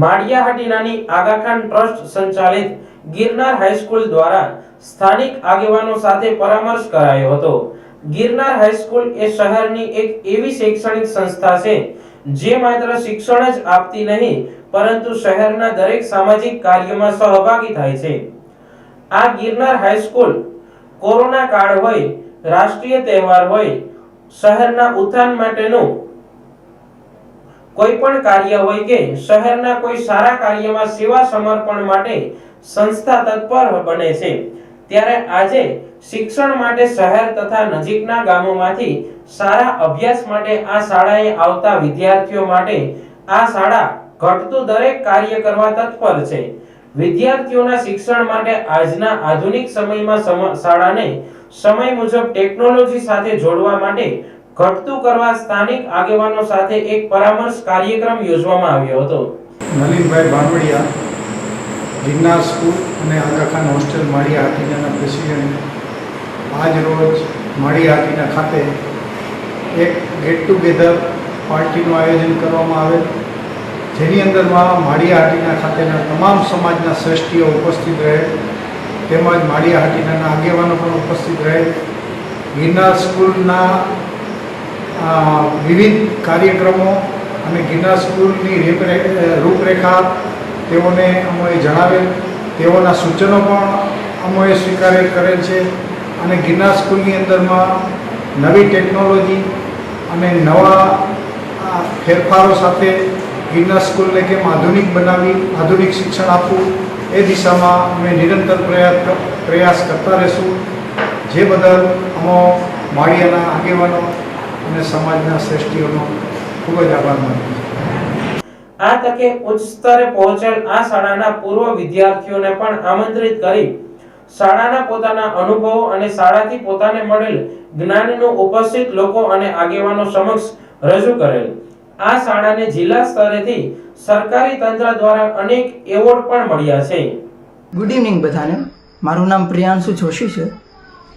માળિયાહાટીનાની Aga Khan trust સંચાલિત Girnar high school દ્વારા સ્થાનિક આગેવાનો સાથે પરામર્શ કરાયો હતો। ગિરનાર હાઈસ્કૂલ એ શહેરની એક એવી શૈક્ષણિક સંસ્થા છે જે માત્ર શિક્ષણ જ આપતી નહીં પરંતુ શહેરના દરેક સામાજિક કાર્યમાં સહભાગી થાય છે। આ ગિરનાર હાઈસ્કૂલ કોરોના કાળ હોય, રાષ્ટ્રીય તહેવાર હોય, શહેરના ઉત્થાન માટેનું કોઈ પણ કાર્ય હોય કે શહેરના કોઈ સારા કાર્યમાં સેવા સમર્પણ માટે સંસ્થા તત્પર બને છે। ત્યારે આજે શિક્ષણ માટે શહેર તથા નજીકના ગામોમાંથી સારા અભ્યાસ માટે આ શાળાએ આવતા વિદ્યાર્થીઓ માટે આ શાળા ઘટતું દરેક કાર્ય કરવા તત્પર છે। વિદ્યાર્થીઓના શિક્ષણ માટે આજના આધુનિક સમયમાં શાળાને સમય મુજબ ટેકનોલોજી સાથે જોડવા માટે ઘટતું કરવા સ્થાનિક આગેવાનો સાથે એક પરામર્શ કાર્યક્રમ યોજવામાં આવ્યો હતો। નલિનભાઈ ભાનવડિયા, ગિરનાર સ્કૂલ અને આગાખાન હોસ્ટેલ માળિયાહાટીના પ્રેસિડેન્ટ, આજ રોજ માળિયાહાટીના ખાતે એક ગેટ ટુગેધર પાર્ટીનું આયોજન કરવામાં આવેલ, જેની અંદરમાં માળિયાહાટીના ખાતેના તમામ સમાજના શ્રેષ્ઠીઓ ઉપસ્થિત રહે તેમજ માળિયાહાટીના આગેવાનો પણ ઉપસ્થિત રહે। ગિરનાર સ્કૂલના વિવિધ કાર્યક્રમો અને ગિરનાર સ્કૂલની રૂપરેખા તેઓને અમોએ જણાવેલ, તેઓના સૂચનો પણ અમોએ સ્વીકાર કરેલ છે અને ગિરનાર સ્કૂલની અંદરમાં નવી ટેકનોલોજી અને નવા ફેરફારો સાથે ગિરનાર સ્કૂલને કેમ આધુનિક બનાવી, આધુનિક શિક્ષણ આપવું એ દિશામાં અમે નિરંતર પ્રયાસ કરતા રહીશું, જે બદલ અમો માળિયાના આગેવાનો અને સમાજના શ્રેષ્ઠીઓનો ખૂબ જ આભાર માનું છું। આ તકે ઉચ્ચ સ્તરે પહોંચેલ આ શાળાના પૂર્વ વિદ્યાર્થીઓને પણ આમંત્રિત કરી શાળાના પોતાના અનુભવો અને શાળાથી પોતાને મળેલ જ્ઞાનનું ઉપસ્થિત લોકો અને આગેવાનો સમક્ષ રજૂ કરેલ। આ શાળાને જિલ્લા સ્તરેથી સરકારી તંત્ર દ્વારા અનેક એવોર્ડ પણ મળ્યા છે। ગુડ ઇવનિંગ બધાને, મારું નામ પ્રિયાંશુ જોશી છે।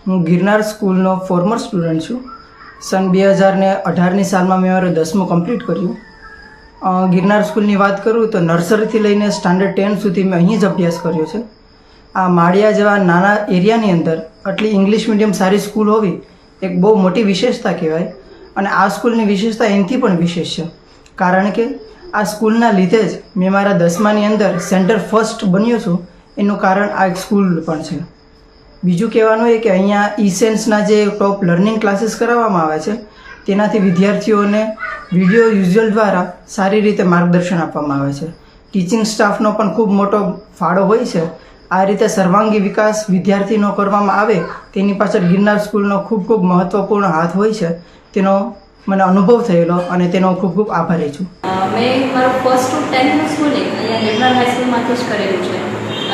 હું ગિરનાર સ્કૂલનો ફોર્મર સ્ટુડન્ટ છું। સન 2018ની સાલમાં મેં મારું 10મું કમ્પ્લીટ કર્યું। ગિરનાર સ્કૂલની વાત કરું તો નર્સરીથી લઈને સ્ટાન્ડર્ડ 10 સુધી મેં અહીં જ અભ્યાસ કર્યો છે। આ માળિયા જેવા નાના એરિયાની અંદર આટલી ઇંગ્લિશ મીડિયમ સારી સ્કૂલ હોવી એક બહુ મોટી વિશેષતા કહેવાય અને આ સ્કૂલની વિશેષતા એનાથી પણ વિશેષ છે, કારણ કે આ સ્કૂલના લીધે જ મેં મારા 10માની અંદર સેન્ટર ફર્સ્ટ બન્યો છું। એનું કારણ આ એક સ્કૂલ પણ છે। બીજું કહેવાનું એ કે અહીંયા ઈ-સેન્સના જે ટોપ લર્નિંગ ક્લાસીસ કરાવવામાં આવે છે તેનાથી વિદ્યાર્થીઓને વિડીયો યુઝ્યુઅલ દ્વારા સારી રીતે માર્ગદર્શન આપવામાં આવે છે। ટીચિંગ સ્ટાફનો પણ ખૂબ મોટો ફાળો હોય છે। આ રીતે સર્વાંગી વિકાસ વિદ્યાર્થીનો કરવામાં આવે તેની પાછળ ગિરનાર સ્કૂલનો ખૂબ મહત્ત્વપૂર્ણ હાથ હોય છે, તેનો મને અનુભવ થયેલો અને તેનો ખૂબ આભારી છું। મેં મારું ફર્સ્ટ ટુ 10નું સ્કૂલિંગ અહીંયા ગિરનાર હાઈસ્કૂલમાંથી જ કરેલું છે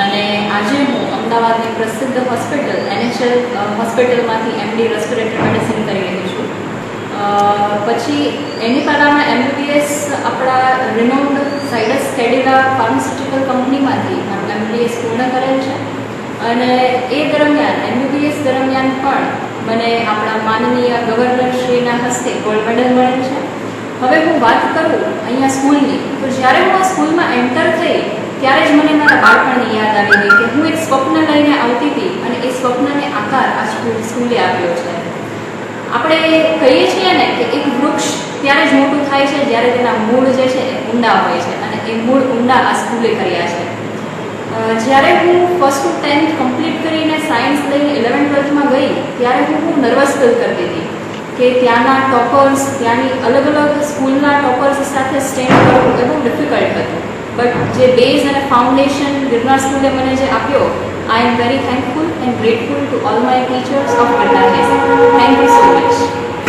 અને આજે હું અમદાવાદની પ્રસિદ્ધ હોસ્પિટલ NHL હોસ્પિટલમાંથી MD રેસ્પિરેટરી મેડિસિન કરી રહી છું। પછી એની પહેલાંના MBBS આપણા રિનોન્ડ સાઇડસ કેડિલા ફાર્માસ્યુટિકલ કંપનીમાંથી મારું MBBS પૂર્ણ કરેલ છે અને એ દરમિયાન MBBS દરમિયાન પણ મને આપણા માનનીય ગવર્નરશ્રીના હસ્તે ગોલ્ડ મેડલ મળેલ છે। હવે હું વાત કરું અહીંયા સ્કૂલની, તો જ્યારે હું આ સ્કૂલમાં એન્ટર થઈ ત્યારે જ મને મારા બાળપણની યાદ આવી ગઈ કે હું એક સ્વપ્ન લઈને આવતી હતી અને એ સ્વપ્નને આકાર આ સ્કૂલે આપ્યો છે। આપણે કહીએ છીએ ને કે એક વૃક્ષ ત્યારે જ મોટું થાય છે જ્યારે તેના મૂળ જે છે એ ઊંડા હોય છે અને એ મૂળ ઊંડા આ સ્કૂલે કર્યા છે। જ્યારે હું ફર્સ્ટ ટુ 10th કમ્પ્લીટ કરીને સાયન્સ લઈને 11th-12thમાં ગઈ ત્યારે હું નર્વસ ફીલ કરતી હતી કે ત્યાંના ટોપર્સ, ત્યાંની અલગ અલગ સ્કૂલના ટોપર્સ સાથે સ્ટેન્ડ કરવું એ બહુ ડિફિકલ્ટ હતું, બટ જે બેઝ અને ફાઉન્ડેશન ગિરનાર સ્કૂલે મને જે આપ્યો, I am very thankful and grateful to all my teachers of Girnar high school. Thank you so much.